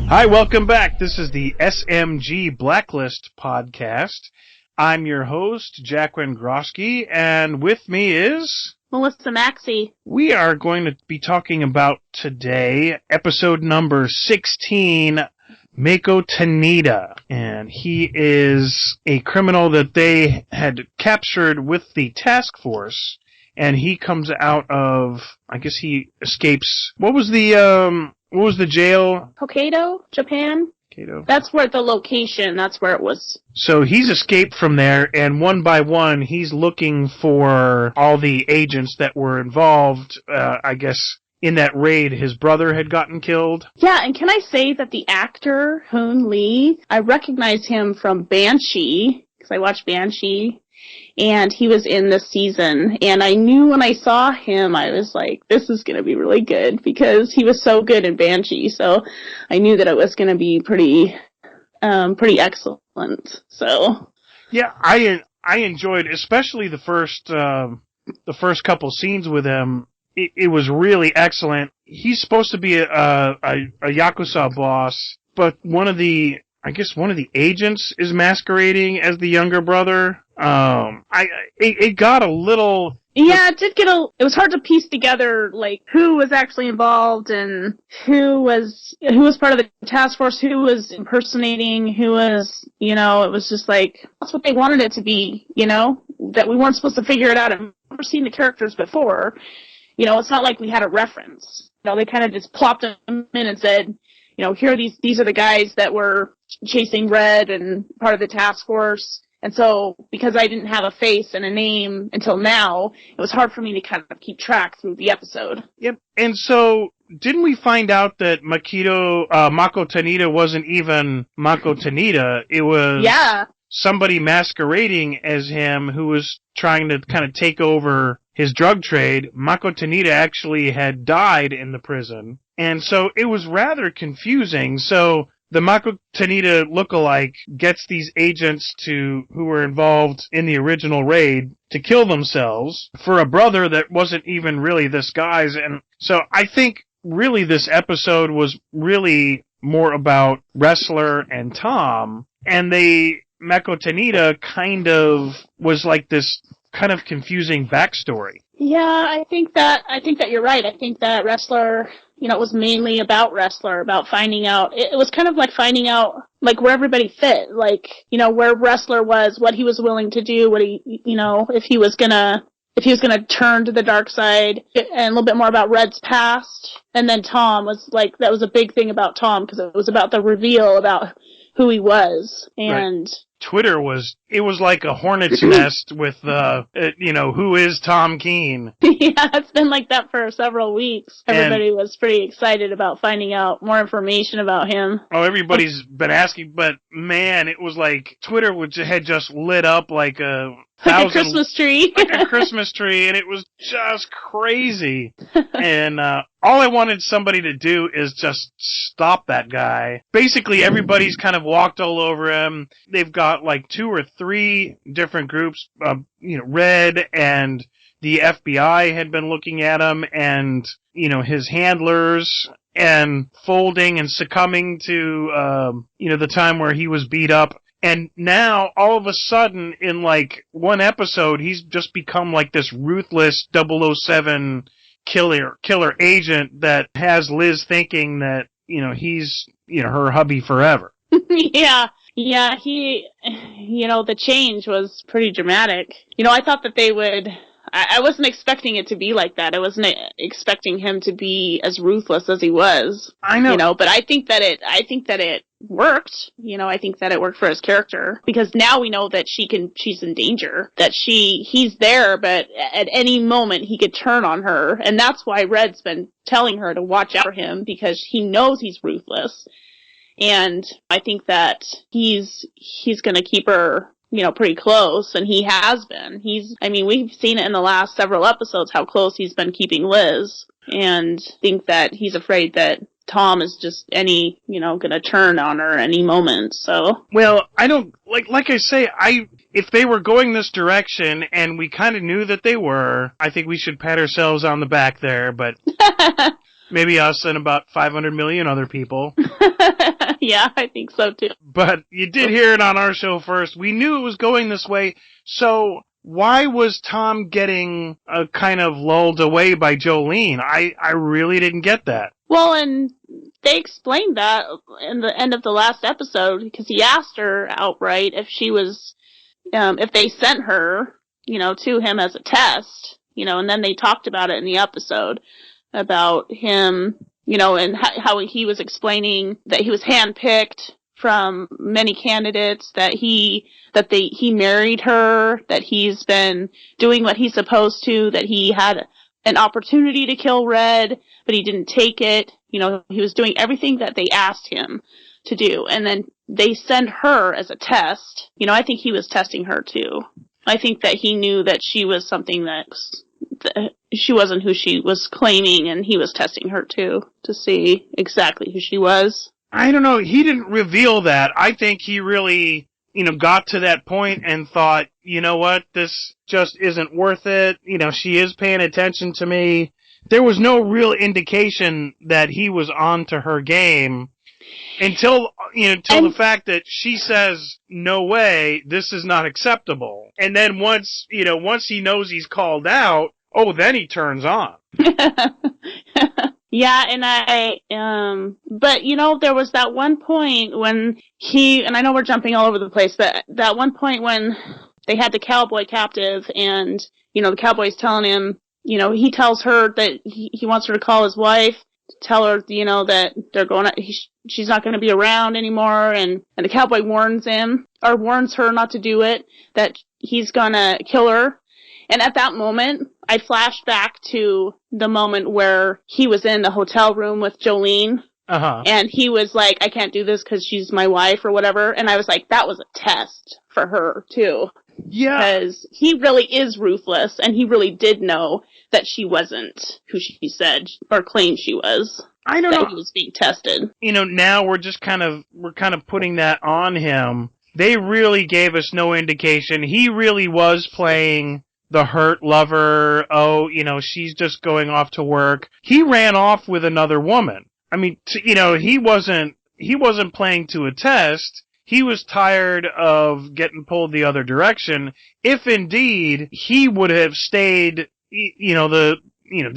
Hi, welcome back. This is the SMG Blacklist podcast. I'm your host, Jacqueline Grosky, and with me is... Melissa Maxey. We are going to be talking about today, episode number 16, Mako Tanida. And he is a criminal that they had captured with the task force, and he comes out of, I guess he escapes... What was the jail? Hokkaido, Japan. Hokkaido. That's where the location, that's where it was. So he's escaped from there, and one by one, he's looking for all the agents that were involved, I guess, in that raid. His brother had gotten killed. Yeah, and can I say that the actor, Hoon Lee, I recognize him from Banshee, because I watched Banshee. And he was in this season, and I knew when I saw him, I was like, this is going to be really good, because he was so good in Banshee, so I knew that it was going to be pretty excellent, so. Yeah, I enjoyed, especially the first couple scenes with him. It was really excellent. He's supposed to be a Yakuza boss, but one of the agents is masquerading as the younger brother. It got a little... Yeah, it was hard to piece together, like, who was actually involved and who was part of the task force, who was impersonating, who was, it was just like, that's what they wanted it to be, that we weren't supposed to figure it out. I've never seen the characters before. It's not like we had a reference. They kind of just plopped them in and said, here are these are the guys that were chasing Red and part of the task force. And so, because I didn't have a face and a name until now, it was hard for me to kind of keep track through the episode. Yep. And so, didn't we find out that Mako Tanida wasn't even Mako Tanida? It was somebody masquerading as him who was trying to kind of take over his drug trade. Mako Tanida actually had died in the prison. And so, it was rather confusing. So, the Mako Tanida lookalike gets these agents who were involved in the original raid to kill themselves for a brother that wasn't even really this guy's. And so I think really this episode was really more about Wrestler and Tom. And Mako Tanida kind of was like this kind of confusing backstory. Yeah, I think that you're right. I think that Wrestler... it was mainly about Wrestler, about finding out, it was kind of like finding out, like, where everybody fit, like, where Wrestler was, what he was willing to do, what he, if he was gonna turn to the dark side, and a little bit more about Red's past. And then Tom was like, that was a big thing about Tom, because it was about the reveal about who he was, and... Right. Twitter was like a hornet's nest with, who is Tom Keene? Yeah, it's been like that for several weeks. Everybody was pretty excited about finding out more information about him. Oh, everybody's been asking, but man, it was like Twitter had just lit up like a Christmas tree. Like a Christmas tree, and it was just crazy. And all I wanted somebody to do is just stop that guy. Basically, everybody's kind of walked all over him. They've got like 2 or 3 different groups. Red and the FBI had been looking at him, and his handlers, and folding and succumbing to the time where he was beat up. And now, all of a sudden, in like one episode, he's just become like this ruthless 007 killer agent that has Liz thinking that, he's, her hubby forever. Yeah, the change was pretty dramatic. I thought that they would... I wasn't expecting it to be like that. I wasn't expecting him to be as ruthless as he was. I know. But I think that it worked. I think that it worked for his character, because now we know that she's in danger, that he's there, but at any moment he could turn on her. And that's why Red's been telling her to watch out for him, because he knows he's ruthless. And I think that he's going to keep her, pretty close, and he has been. We've seen it in the last several episodes how close he's been keeping Liz, and think that he's afraid that Tom is just gonna turn on her any moment, so. Well, I don't, like I say, if they were going this direction, and we kind of knew that they were, I think we should pat ourselves on the back there, but Maybe us and about 500 million other people. Yeah, I think so too. But you did hear it on our show first. We knew it was going this way, so why was Tom getting kind of lulled away by Jolene? I really didn't get that. Well, and they explained that in the end of the last episode, because he asked her outright if she was, if they sent her, to him as a test, and then they talked about it in the episode about him, and how he was explaining that he was handpicked from many candidates, that he married her, that he's been doing what he's supposed to, that he had an opportunity to kill Red, but he didn't take it. He was doing everything that they asked him to do. And then they send her as a test. I think he was testing her too. I think that he knew that she was something that she wasn't who she was claiming, and he was testing her too to see exactly who she was. I don't know. He didn't reveal that. I think he really, got to that point and thought, you know what, this just isn't worth it. She is paying attention to me. There was no real indication that he was on to her game until the fact that she says, no way, this is not acceptable. And then once he knows he's called out, then he turns on. Yeah, and but there was that one point when and I know we're jumping all over the place, but that one point when they had the cowboy captive, and, the cowboy's telling him, he tells her that he wants her to call his wife, to tell her, that they're she's not going to be around anymore, and the cowboy warns her not to do it, that he's going to kill her. And at that moment, I flashed back to the moment where he was in the hotel room with Jolene. Uh-huh. And he was like, I can't do this because she's my wife or whatever. And I was like, that was a test for her, too. Yeah. Because he really is ruthless, and he really did know that she wasn't who she said or claimed she was. I don't know. He was being tested. Now we're kind of putting that on him. They really gave us no indication. He really was playing the hurt lover. She's just going off to work. He ran off with another woman. I mean, he wasn't playing to a test. He was tired of getting pulled the other direction. If indeed he would have stayed, the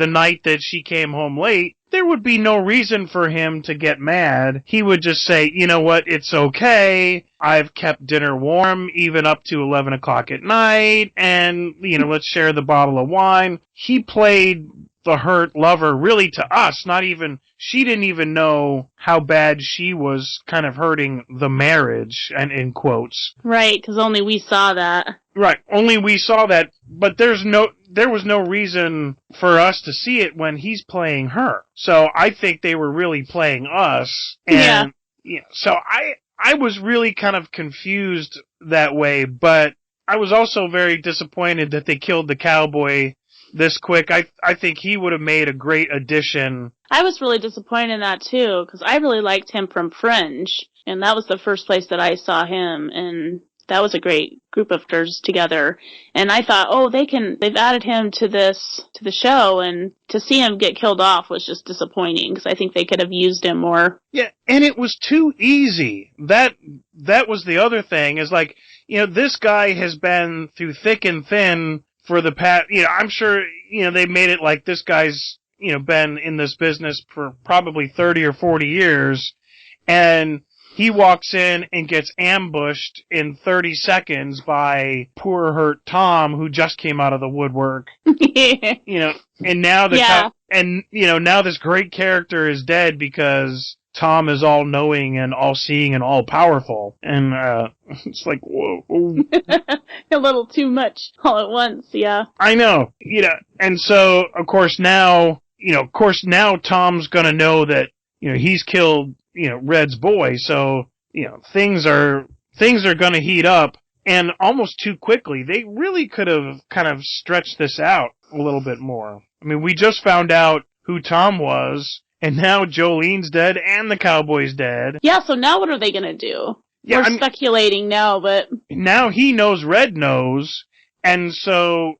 night that she came home late, there would be no reason for him to get mad. He would just say, you know what, it's okay. I've kept dinner warm even up to 11 o'clock at night, and, let's share the bottle of wine. He played the hurt lover really to us, she didn't even know how bad she was kind of hurting the marriage, and in quotes. Right, because only we saw that. Right, only we saw that, but there was no reason for us to see it when he's playing her. So I think they were really playing us, and so I was really kind of confused that way, but I was also very disappointed that they killed the cowboy this quick. I think he would have made a great addition. I was really disappointed in that too, because I really liked him from Fringe, and that was the first place that I saw him, and that was a great group of actors together. And I thought, they've added him to the show, and to see him get killed off was just disappointing, because I think they could have used him more. Yeah, and it was too easy. That was the other thing, is like, this guy has been through thick and thin for the past, I'm sure, they made it like this guy's, been in this business for probably 30 or 40 years, and he walks in and gets ambushed in 30 seconds by poor hurt Tom, who just came out of the woodwork. And now now this great character is dead because Tom is all-knowing and all-seeing and all-powerful. And it's like, whoa. A little too much all at once, yeah. I know. And so, of course, now Tom's going to know that, he's killed, Red's boy. So, things are going to heat up, and almost too quickly. They really could have kind of stretched this out a little bit more. I mean, we just found out who Tom was, and now Jolene's dead and the cowboy's dead. Yeah, so now what are they going to do? Yeah, We're speculating now, but... Now he knows Red knows, and so,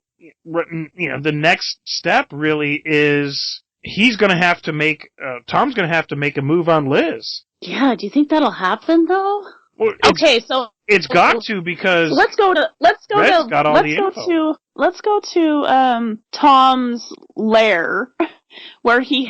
the next step really is, he's going to have to make, Tom's going to have to make a move on Liz. Yeah, do you think that'll happen though? Well, it's got to, because let's go to Tom's lair where he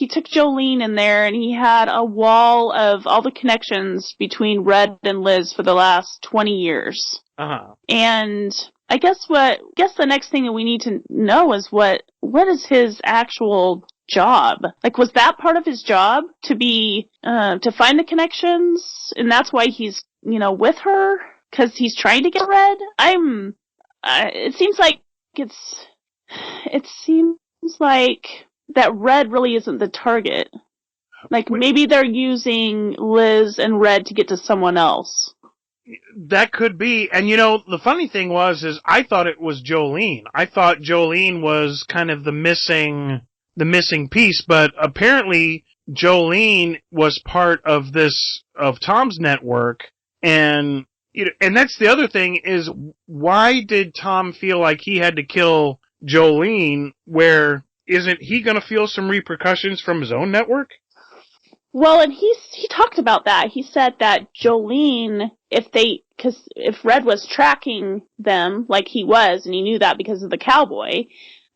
took Jolene in there and he had a wall of all the connections between Red and Liz for the last 20 years. Uh-huh. And I guess the next thing that we need to know is what is his actual job? Like, was that part of his job to be, to find the connections? And that's why he's, with her? Cause he's trying to get Red? It seems like that Red really isn't the target. Like, maybe they're using Liz and Red to get to someone else. That could be. And the funny thing is I thought it was Jolene. I thought Jolene was kind of the missing piece, but apparently Jolene was part of Tom's network. And, and that's the other thing is, why did Tom feel like he had to kill Jolene, where isn't he going to feel some repercussions from his own network? Well, and he talked about that. He said that Jolene, if Red was tracking them like he was, and he knew that because of the cowboy,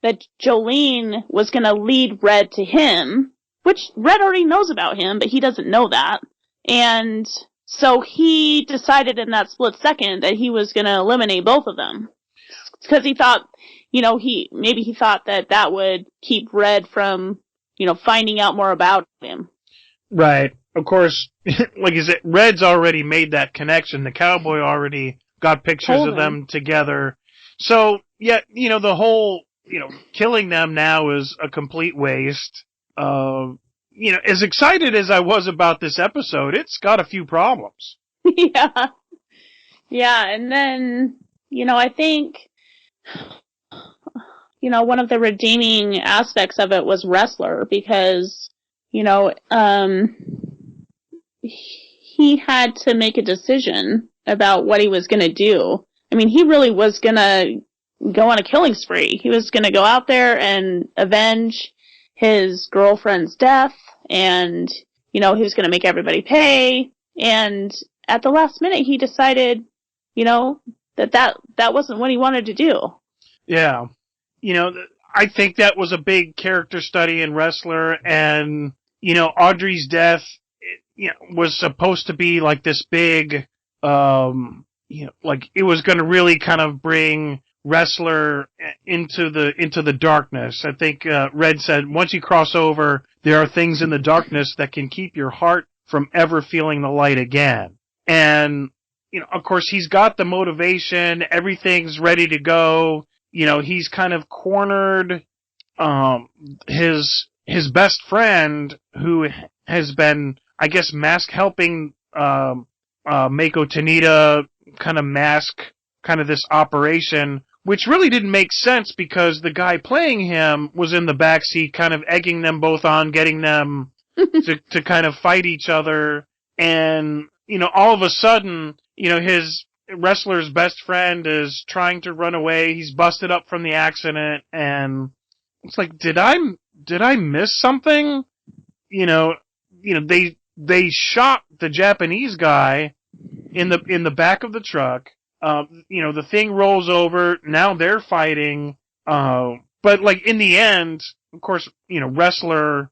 that Jolene was going to lead Red to him, which Red already knows about him, but he doesn't know that. And so he decided in that split second that he was going to eliminate both of them. Because he thought, he thought that would keep Red from, finding out more about him. Right. Of course, like you said, Red's already made that connection. The cowboy already got pictures of them together. So, yeah, the whole, killing them now is a complete waste. As excited as I was about this episode, it's got a few problems. Yeah. Yeah, and then, I think, one of the redeeming aspects of it was Wrestler, because, he had to make a decision about what he was going to do. I mean, he really was going to go on a killing spree. He was going to go out there and avenge his girlfriend's death, and, he was going to make everybody pay. And at the last minute, he decided, that wasn't what he wanted to do. Yeah. I think that was a big character study in Wrestler, and, Audrey's death, was supposed to be like this big, like it was going to really kind of bring Wrestler into the darkness. I think Red said, once you cross over, there are things in the darkness that can keep your heart from ever feeling the light again. And, of course, he's got the motivation, everything's ready to go. He's kind of cornered his best friend, who has been, I guess, helping Mako Tanida kind of mask kind of this operation, which really didn't make sense because the guy playing him was in the backseat kind of egging them both on, getting them to kind of fight each other. And, all of a sudden, his Wrestler's best friend is trying to run away. He's busted up from the accident, and it's like, did I miss something? They shot the Japanese guy in the back of the truck. The thing rolls over. Now they're fighting. But like in the end, of course, Wrestler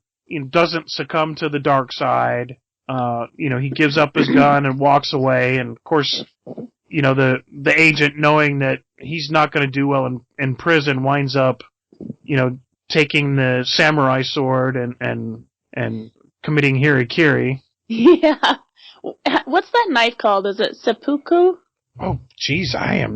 doesn't succumb to the dark side. He gives up his gun and walks away. And of course, the agent, knowing that he's not going to do well in prison, winds up, taking the samurai sword and committing harikiri. Yeah. What's that knife called? Is it seppuku? Oh, geez, I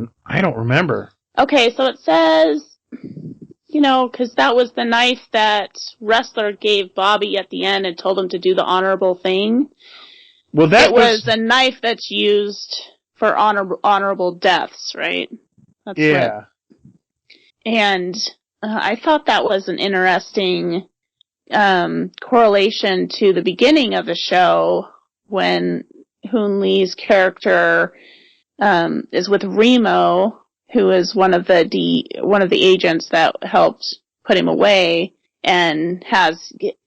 don't remember. Okay, so it says, because that was the knife that Wrestler gave Bobby at the end and told him to do the honorable thing. Well, that was a knife that's used for honorable deaths, right? That's yeah. And I thought that was an interesting correlation to the beginning of the show when Hoon Lee's character is with Remo, who is one of the agents that helped put him away, and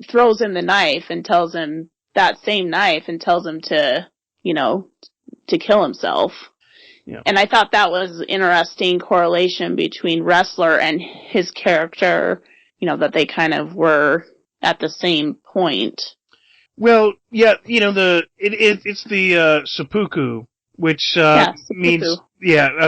throws him the knife and tells him that same knife and tells him to, to kill himself. Yeah. And I thought that was interesting correlation between Wrestler and his character, that they kind of were at the same point. Well, yeah, it's the seppuku, which means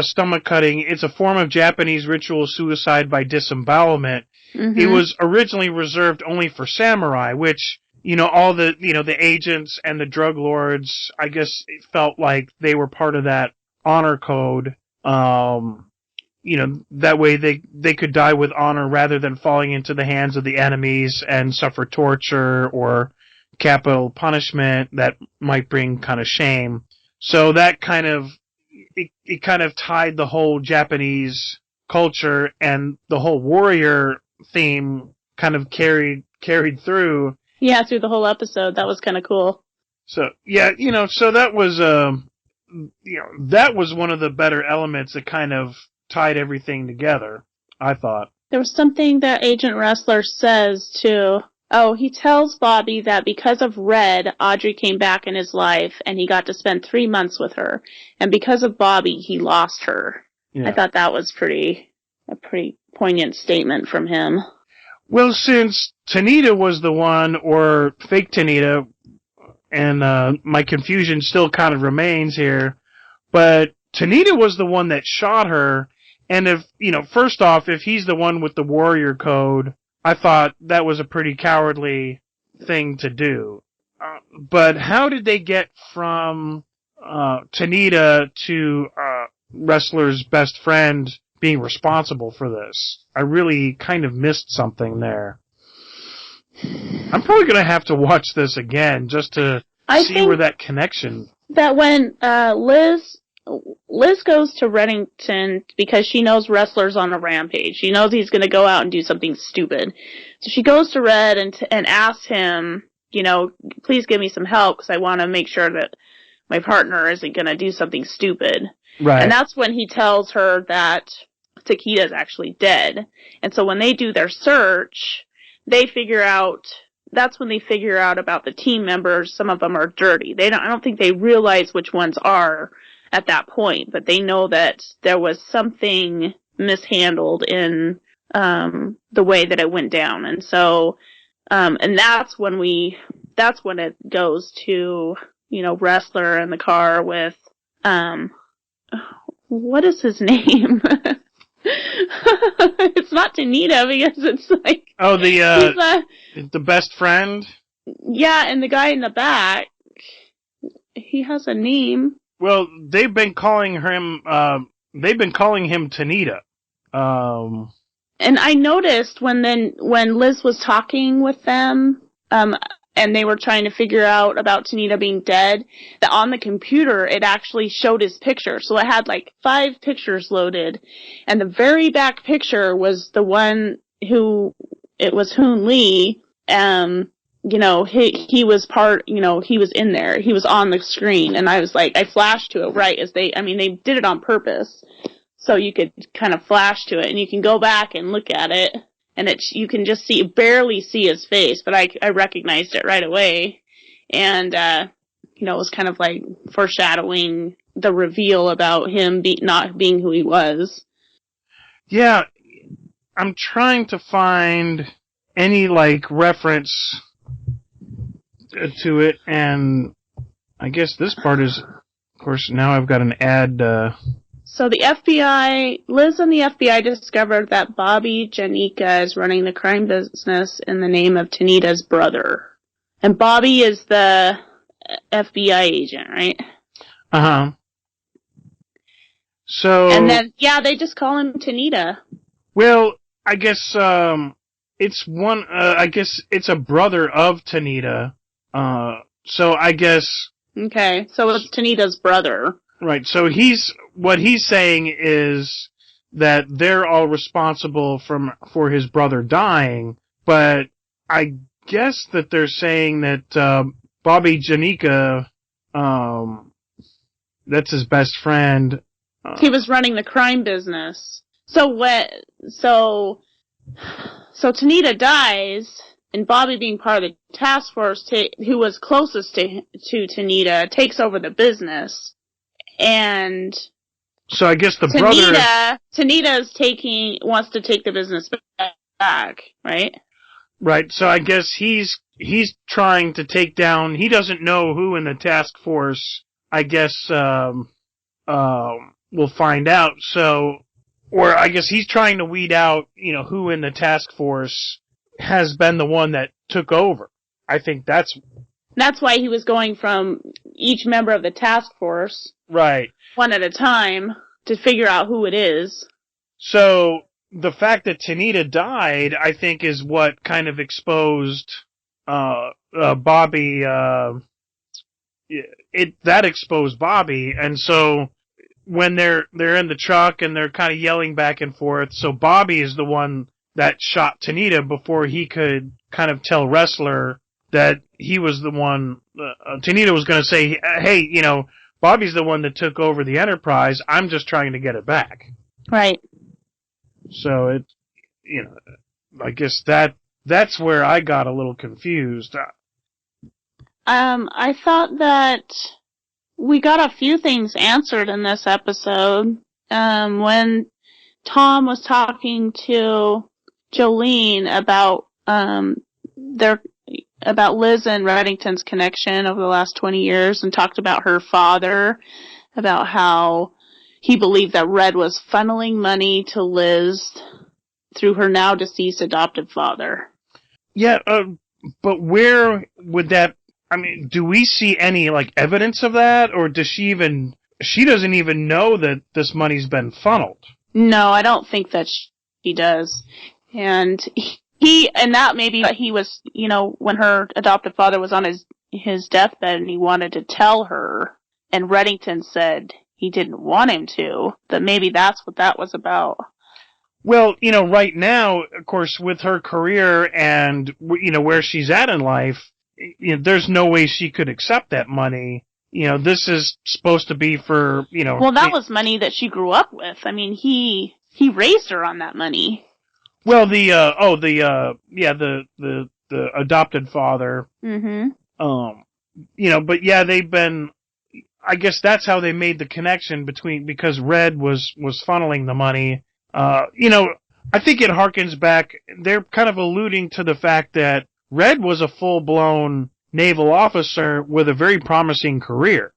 stomach cutting. It's a form of Japanese ritual suicide by disembowelment. Mm-hmm. It was originally reserved only for samurai, which all the the agents and the drug lords, I guess it felt like they were part of that honor code. That way they could die with honor rather than falling into the hands of the enemies and suffer torture or capital punishment that might bring kind of shame. So that kind of it kind of tied the whole Japanese culture, and the whole warrior theme kind of carried through. Yeah, through the whole episode. That was kind of cool. So yeah, so that was that was one of the better elements that kind of tied everything together, I thought. There was something that Agent Wrestler says too. Oh, he tells Bobby that because of Red, Audrey came back in his life and he got to spend 3 months with her. And because of Bobby, he lost her. Yeah. I thought that was a pretty poignant statement from him. Well, since Tanida was the one, or fake Tanida, and my confusion still kind of remains here, but Tanida was the one that shot her, and if, first off, if he's the one with the warrior code, I thought that was a pretty cowardly thing to do. But how did they get from Tanida to Wrestler's best friend being responsible for this? I really kind of missed something there. I'm probably going to have to watch this again just to see where that connection... That when Liz goes to Reddington because she knows Wrestler's on a rampage. She knows he's going to go out and do something stupid. So she goes to Red and asks him, please give me some help because I want to make sure that my partner isn't going to do something stupid. Right. And that's when he tells her that Takeda's actually dead. And so when they do their search, that's when they figure out about the team members. Some of them are dirty. I don't think they realize which ones are at that point, but they know that there was something mishandled in the way that it went down. And so and that's when it goes to, Wrestler in the car with what is his name? It's not Tanida because it's like the best friend. Yeah, and the guy in the back, he has a name. Well, they've been calling him Tanida. And I noticed when Liz was talking with them, and they were trying to figure out about Tanida being dead, that on the computer it actually showed his picture. So it had like 5 pictures loaded, and the very back picture was the one it was Hoon Lee. He was he was in there. He was on the screen, and I was like, I flashed to it right as they did it on purpose. So you could kind of flash to it, and you can go back and look at it, and you can just barely see his face, but I recognized it right away. And, it was kind of like foreshadowing the reveal about him not being who he was. Yeah, I'm trying to find any, reference to it, and I guess this part is, of course, now I've got an ad, So Liz and the FBI discovered that Bobby Janika is running the crime business in the name of Tanida's brother. And Bobby is the FBI agent, right? Uh-huh. So... And then, they just call him Tanida. Well, I guess, it's it's a brother of Tanida. So I guess... Okay, so it's Tanida's brother. Right, so what he's saying is that they're all responsible for his brother dying, but I guess that they're saying that Bobby Janika, that's his best friend. He was running the crime business. So So Tanida dies, and Bobby, being part of the task force, who was closest to Tanida, takes over the business. And so I guess the Tanida wants to take the business back, right? Right. So I guess he's trying to take down. He doesn't know who in the task force. I guess we'll find out. So, or I guess he's trying to weed out, who in the task force has been the one that took over. I think that's why he was going from each member of the task force, right, one at a time, to figure out who it is. So the fact that Tanida died, I think, is what kind of exposed Bobby. That exposed Bobby, and so when they're in the truck and they're kind of yelling back and forth, so Bobby is the one that shot Tanida before he could kind of tell Wrestler that he was the one. Tanida was going to say, "Hey, Bobby's the one that took over the Enterprise. I'm just trying to get it back." Right. So I guess that's where I got a little confused. I thought that we got a few things answered in this episode. When Tom was talking to Jolene about about Liz and Reddington's connection over the last 20 years, and talked about her father, about how he believed that Red was funneling money to Liz through her now deceased adoptive father. Yeah, but where would that? I mean, do we see any evidence of that, or does she even? She doesn't even know that this money's been funneled. No, I don't think that she does. And that maybe he was, when her adoptive father was on his deathbed and he wanted to tell her, and Reddington said he didn't want him to, that maybe that's what that was about. Well, right now, of course, with her career and, where she's at in life, there's no way she could accept that money. This is supposed to be for, Well, that was money that she grew up with. I mean, he raised her on that money. Well, the adopted father. Mm-hmm. But yeah, they've been, I guess that's how they made the connection because Red was funneling the money. I think it harkens back, they're kind of alluding to the fact that Red was a full-blown naval officer with a very promising career.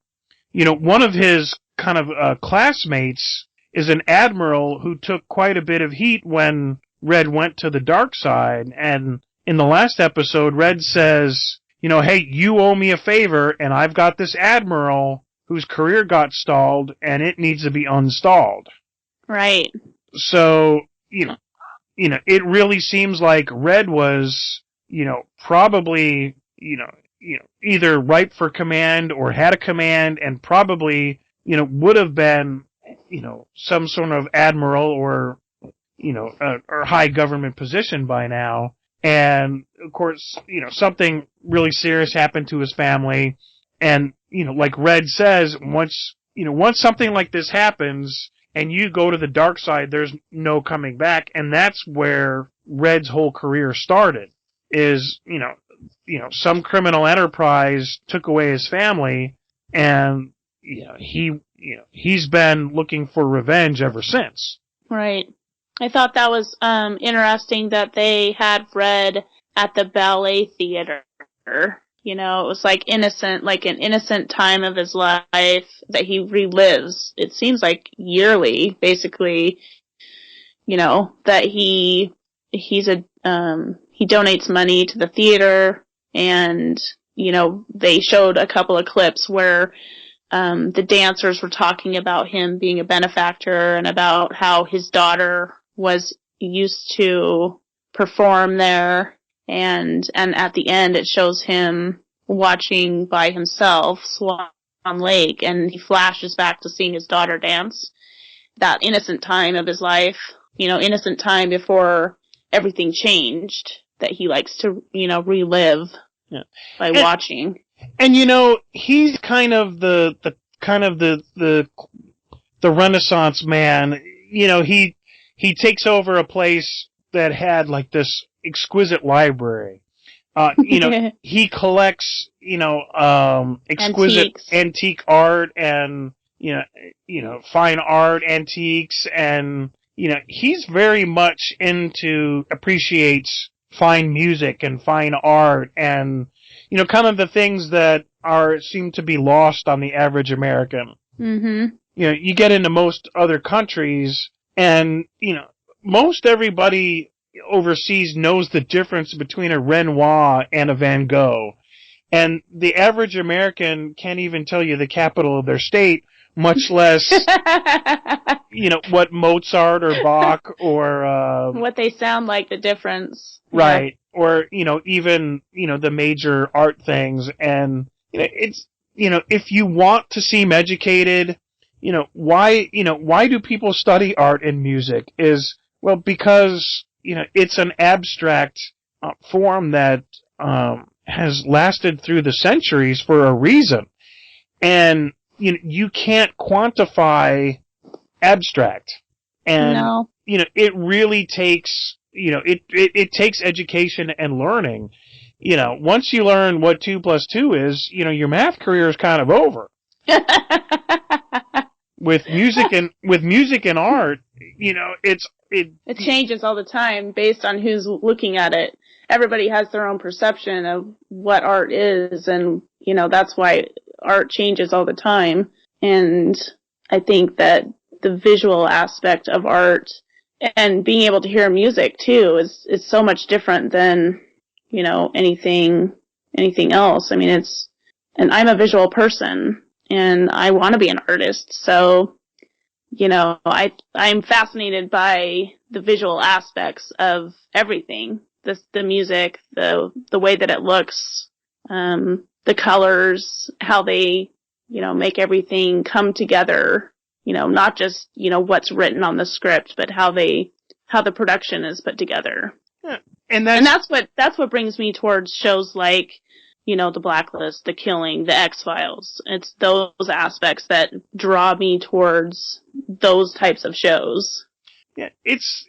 One of his kind of classmates is an admiral who took quite a bit of heat when Red went to the dark side, and in the last episode, Red says, hey, you owe me a favor, and I've got this admiral whose career got stalled, and it needs to be unstalled. Right. So, it really seems like Red was, probably, either ripe for command or had a command and probably, would have been, some sort of admiral or, or high government position by now. And, of course, something really serious happened to his family. And, like Red says, once something like this happens and you go to the dark side, there's no coming back. And that's where Red's whole career started, is, some criminal enterprise took away his family, and, he's been looking for revenge ever since. Right. I thought that was interesting that they had Red at the ballet theater. It was like an innocent time of his life that he relives. It seems like yearly, basically, that he donates money to the theater, and, they showed a couple of clips where the dancers were talking about him being a benefactor and about how his daughter was used to perform there, and at the end it shows him watching by himself Swan Lake, and he flashes back to seeing his daughter dance. That innocent time of his life, innocent time before everything changed, that he likes to, relive by watching. And he's kind of the Renaissance man. He takes over a place that had like this exquisite library. He collects, exquisite antique art and, fine art, antiques, and, he's very much appreciates fine music and fine art and, kind of the things that seem to be lost on the average American. Mm-hmm. You get into most other countries and, most everybody overseas knows the difference between a Renoir and a Van Gogh. And the average American can't even tell you the capital of their state, much less, what Mozart or Bach or... what they sound like, the difference. Right. Yeah. Or, even, the major art things. And, it's, if you want to seem educated, why do people study art and music? Because, it's an abstract form that has lasted through the centuries for a reason. And, you can't quantify abstract. And, no. It really takes, it takes education and learning. Once you learn what 2 + 2 is, your math career is kind of over. With music and art, it changes all the time based on who's looking at it. Everybody has their own perception of what art is, and that's why art changes all the time. And I think that the visual aspect of art and being able to hear music too is so much different than anything else. I mean, and I'm a visual person and I want to be an artist, so I'm fascinated by the visual aspects of everything. The music, the way that it looks, the colors, how they, make everything come together. Not just, what's written on the script, but how the production is put together. Yeah. And that's what brings me towards shows like, The Blacklist, The Killing, The X-Files. It's those aspects that draw me towards those types of shows. Yeah, it's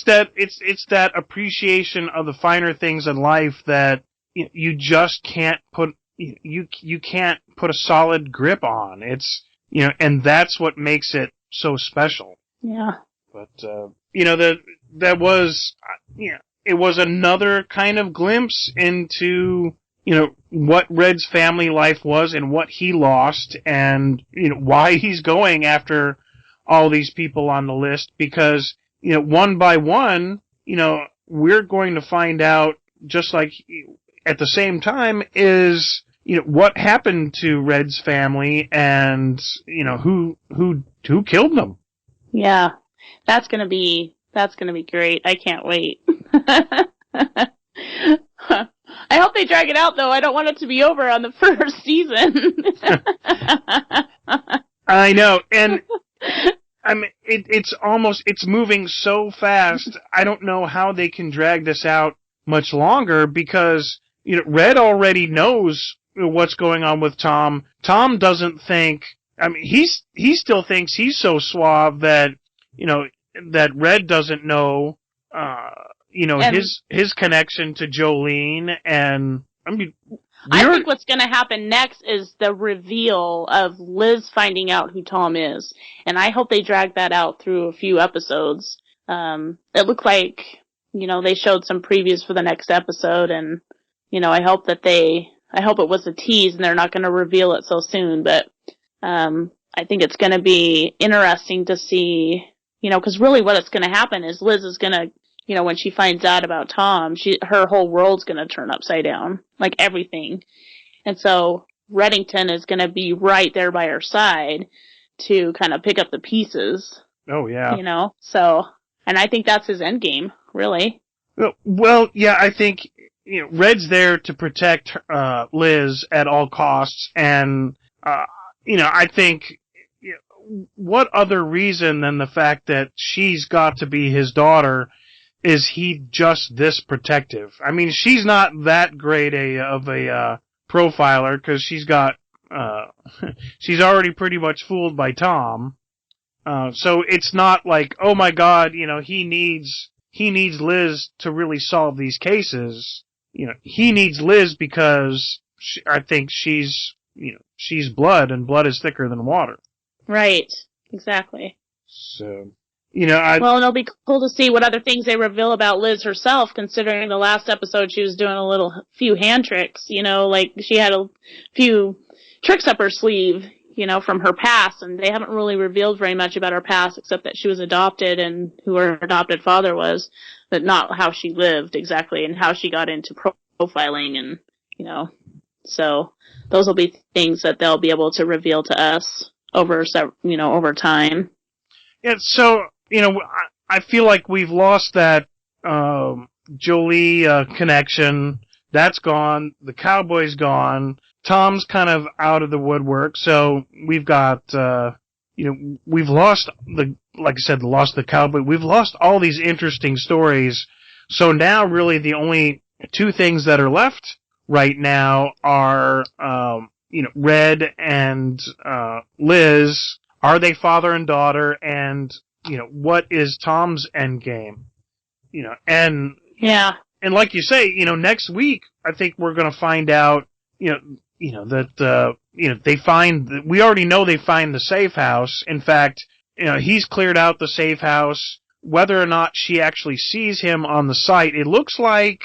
that appreciation of the finer things in life that you just can't put you can't put a solid grip on. It's and that's what makes it so special. Yeah. But that was it was another kind of glimpse into what Red's family life was and what he lost and why he's going after all these people on the list, because one by one we're going to find out, just like at the same time, is what happened to Red's family and who killed them. Yeah. That's going to be great. I can't wait. I hope they drag it out, though. I don't want it to be over on the first season. I know, and I mean, it's moving so fast. I don't know how they can drag this out much longer, because Red already knows what's going on with Tom. Tom doesn't think. I mean, he still thinks he's so suave that that Red doesn't know. His connection to Jolene, and I mean, I think what's going to happen next is the reveal of Liz finding out who Tom is, and I hope they drag that out through a few episodes. It looked like they showed some previews for the next episode, and I hope it was a tease and they're not going to reveal it so soon. But I think it's going to be interesting to see, because really what it's going to happen is Liz is going to. When she finds out about Tom, her whole world's going to turn upside down, like everything. And so Reddington is going to be right there by her side to kind of pick up the pieces. Oh, yeah. So, and I think that's his end game, really. Well, yeah, I think, Red's there to protect Liz at all costs. And, I think, what other reason than the fact that she's got to be his daughter is he just this protective? I mean, she's not that great of a profiler, because she's already pretty much fooled by Tom. So it's not like, oh my God, he needs he needs Liz to really solve these cases. He needs Liz because I think she's blood, and blood is thicker than water. Right. Exactly. So, well, it'll be cool to see what other things they reveal about Liz herself, considering the last episode she was doing few hand tricks, like she had a few tricks up her sleeve, from her past, and they haven't really revealed very much about her past, except that she was adopted and who her adopted father was, but not how she lived exactly and how she got into profiling and, so those will be things that they'll be able to reveal to us over time. Yeah, so, I feel like we've lost that Jolie connection. That's gone. The cowboy's gone. Tom's kind of out of the woodwork. So we've got, we've lost lost the cowboy. We've lost all these interesting stories. So now really the only two things that are left right now are, Red and Liz. Are they father and daughter? And, what is Tom's end game? And yeah. And like you say, next week I think we're going to find out, that they find. We already know they find the safe house. In fact, he's cleared out the safe house. Whether or not she actually sees him on the site, it looks like,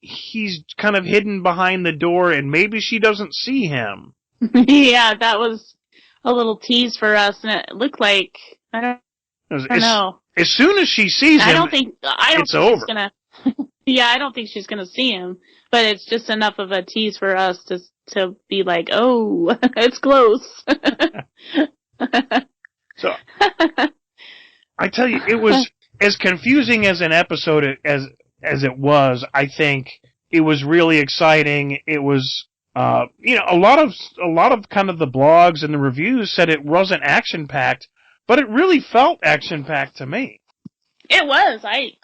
he's kind of hidden behind the door, and maybe she doesn't see him. Yeah, that was a little tease for us, and it looked like I don't know. As soon as she sees him, I don't think it's over. She's gonna. Yeah, I don't think she's gonna see him, but it's just enough of a tease for us to be like, oh, it's close. So, I tell you, it was as confusing as an episode as it was. I think it was really exciting. It was, a lot of kind of the blogs and the reviews said it wasn't action packed, but it really felt action packed to me. It was. I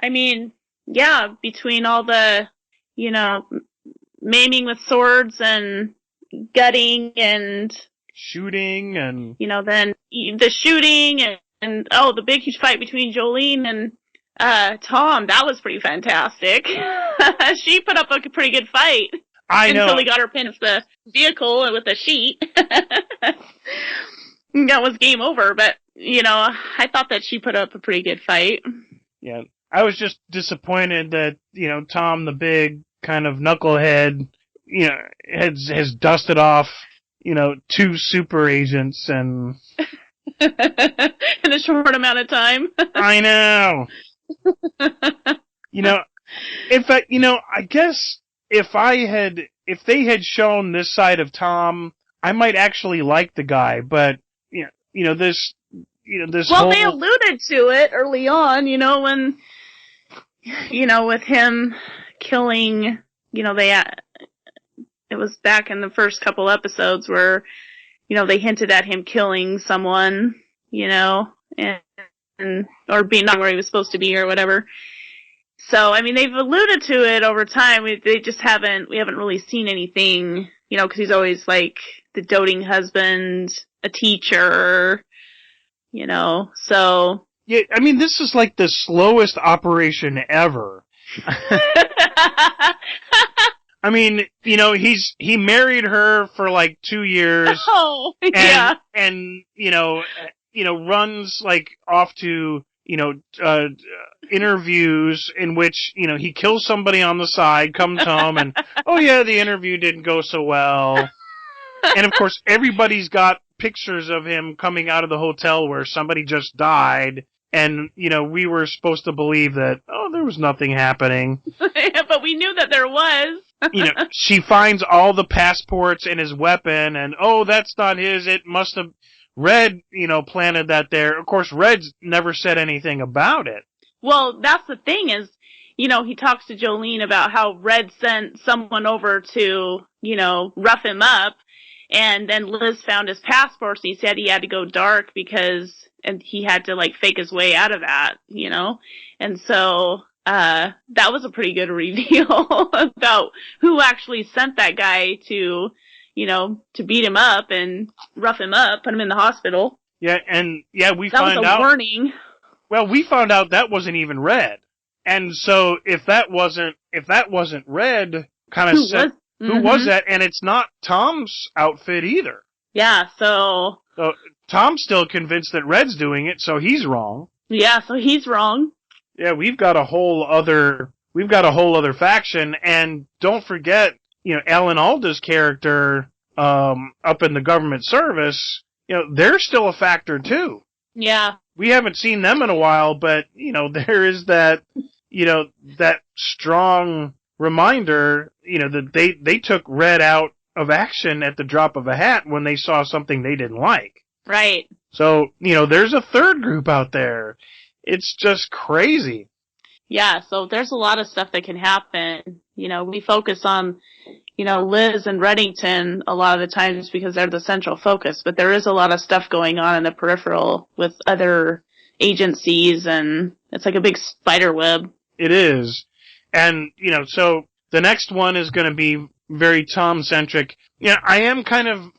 mean, yeah, between all the, maiming with swords and gutting and shooting and, then the shooting and the big huge fight between Jolene and Tom, that was pretty fantastic. She put up a pretty good fight. I know. Until he got her pinned to the vehicle with a sheet. That was game over, but, I thought that she put up a pretty good fight. Yeah. I was just disappointed that, Tom, the big kind of knucklehead, has dusted off, two super agents and... in a short amount of time. I know. I guess if they had shown this side of Tom, I might actually like the guy, but, this well, they alluded to it early on, when, with him killing, it was back in the first couple episodes where, they hinted at him killing someone, and or being not where he was supposed to be or whatever. So, I mean, they've alluded to it over time. We haven't really seen anything, because he's always like the doting husband, a teacher, so. Yeah, I mean, this is like the slowest operation ever. I mean, he married her for like 2 years. Oh, yeah. And, runs like off to, interviews in which, he kills somebody on the side, comes home and, oh yeah, the interview didn't go so well. And of course, everybody's got pictures of him coming out of the hotel where somebody just died. And, we were supposed to believe that, there was nothing happening. But we knew that there was. She finds all the passports and his weapon, and, that's not his. It must have, Red, planted that there. Of course, Red's never said anything about it. Well, that's the thing is, he talks to Jolene about how Red sent someone over to, rough him up. And then Liz found his passport, and he said he had to go dark and he had to like fake his way out of that, And so, that was a pretty good reveal about who actually sent that guy to beat him up and rough him up, put him in the hospital. Yeah, and we that find was a out. Warning. Well, we found out that wasn't even Red. And so if that wasn't Red, kind of said, who was that? And it's not Tom's outfit either. Yeah, so Tom's still convinced that Red's doing it, so he's wrong. Yeah, so he's wrong. Yeah, we've got a whole other faction, and don't forget, Alan Alda's character, up in the government service, they're still a factor too. Yeah. We haven't seen them in a while, but, there is that, that strong reminder, that they took Red out of action at the drop of a hat when they saw something they didn't like. Right. So, there's a third group out there. It's just crazy. Yeah, so there's a lot of stuff that can happen. We focus on, Liz and Reddington a lot of the times because they're the central focus, but there is a lot of stuff going on in the peripheral with other agencies, and it's like a big spider web. It is. And, so the next one is going to be very Tom-centric. I am kind of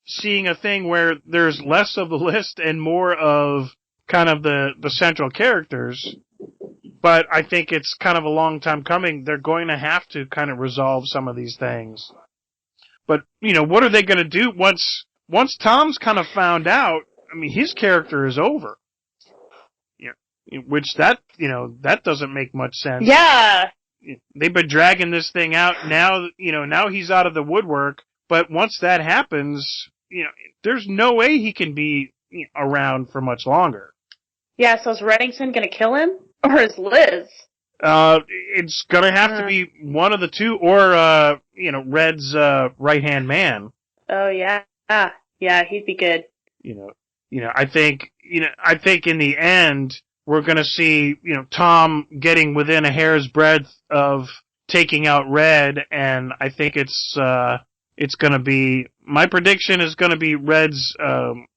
seeing a thing where there's less of the list and more of kind of the central characters. But I think it's kind of a long time coming. They're going to have to kind of resolve some of these things. But, what are they going to do once Tom's kind of found out? I mean, his character is over. Which that doesn't make much sense. Yeah. They've been dragging this thing out. Now, now he's out of the woodwork. But once that happens, there's no way he can be around for much longer. Yeah, so is Reddington going to kill him? Or is Liz? It's gonna have to be one of the two, or, Red's, right-hand man. Oh, yeah. Yeah, he'd be good. I think in the end, we're gonna see, Tom getting within a hair's breadth of taking out Red, and I think it's gonna be, my prediction is gonna be Red's,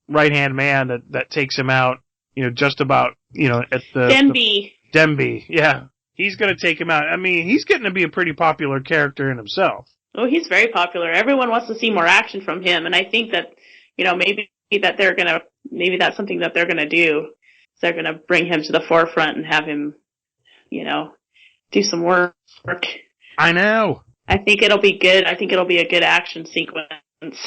right-hand man that takes him out, just about, at the... Demby, yeah. He's gonna take him out. I mean, he's getting to be a pretty popular character in himself. Oh, he's very popular. Everyone wants to see more action from him, and I think that, maybe that's something that they're gonna do. They're gonna bring him to the forefront and have him, do some work. I know. I think it'll be good. I think it'll be a good action sequence.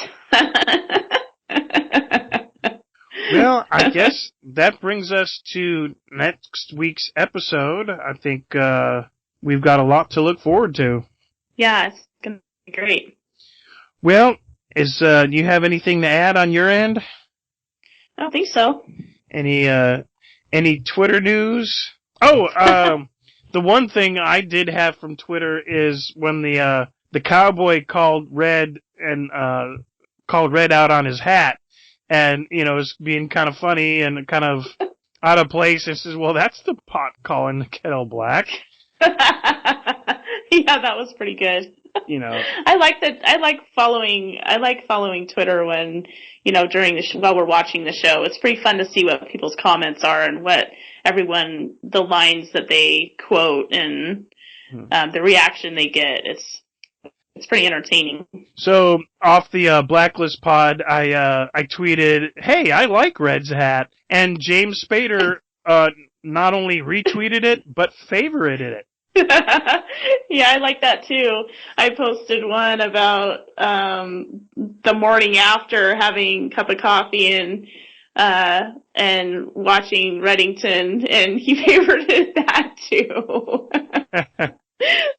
Well, I guess that brings us to next week's episode. I think we've got a lot to look forward to. Yeah, it's going to be great. Well, do you have anything to add on your end? I don't think so. Any Twitter news? Oh, the one thing I did have from Twitter is when the cowboy called Red out on his hat. And, it's being kind of funny and kind of out of place. And says, well, that's the pot calling the kettle black. Yeah, that was pretty good. I like following Twitter when, during while we're watching the show. It's pretty fun to see what people's comments are and what the lines that they quote and the reaction they get. It's pretty entertaining. So, off the Blacklist pod, I tweeted, hey, I like Red's hat. And James Spader not only retweeted it, but favorited it. Yeah, I like that too. I posted one about the morning after having a cup of coffee and watching Reddington, and he favorited that too.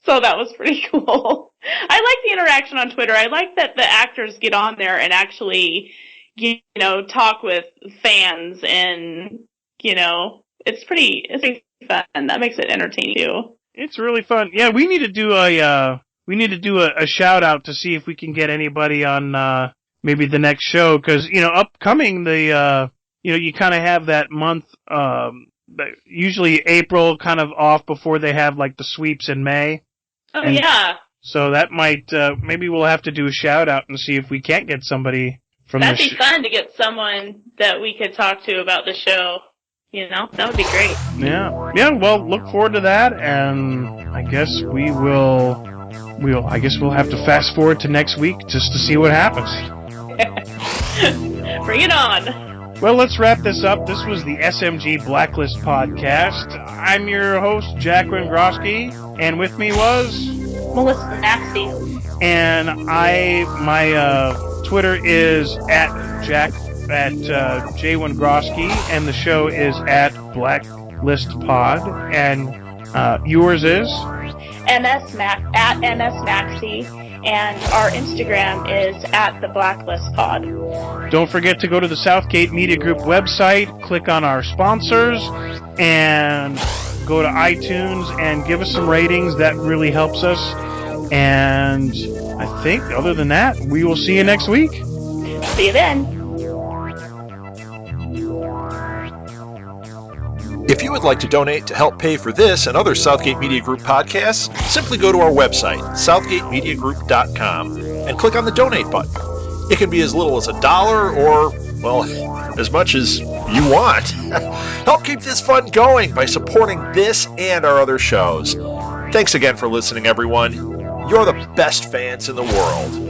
So that was pretty cool. I like the interaction on Twitter. I like that the actors get on there and actually, talk with fans, and, it's pretty fun. That makes it entertaining too. It's really fun. Yeah, we need to do a shout out to see if we can get anybody on, maybe the next show, cause, upcoming you kind of have that month, usually April kind of off before they have like the sweeps in May. Oh, and yeah. So that might, maybe we'll have to do a shout out and see if we can't get somebody from That'd be fun to get someone that we could talk to about the show. That would be great. Yeah. Yeah, well, look forward to that, and I guess we'll have to fast forward to next week just to see what happens. Bring it on. Well, let's wrap this up. This was the SMG Blacklist podcast. I'm your host, Jack Wengroski, and with me was Melissa Maxey. And my Twitter is at J1Groski, and the show is at BlacklistPod, and yours is at MS Maxey, and our Instagram is at the Blacklist Pod. Don't forget to go to the Southgate Media Group website, click on our sponsors, and go to iTunes and give us some ratings. That really helps us. And I think, other than that, we will see you next week. See you then. If you would like to donate to help pay for this and other Southgate Media Group podcasts, simply go to our website, southgatemediagroup.com, and click on the donate button. It can be as little as $1 or, well, as much as you want. Help keep this fun going by supporting this and our other shows. Thanks again for listening, everyone. You're the best fans in the world.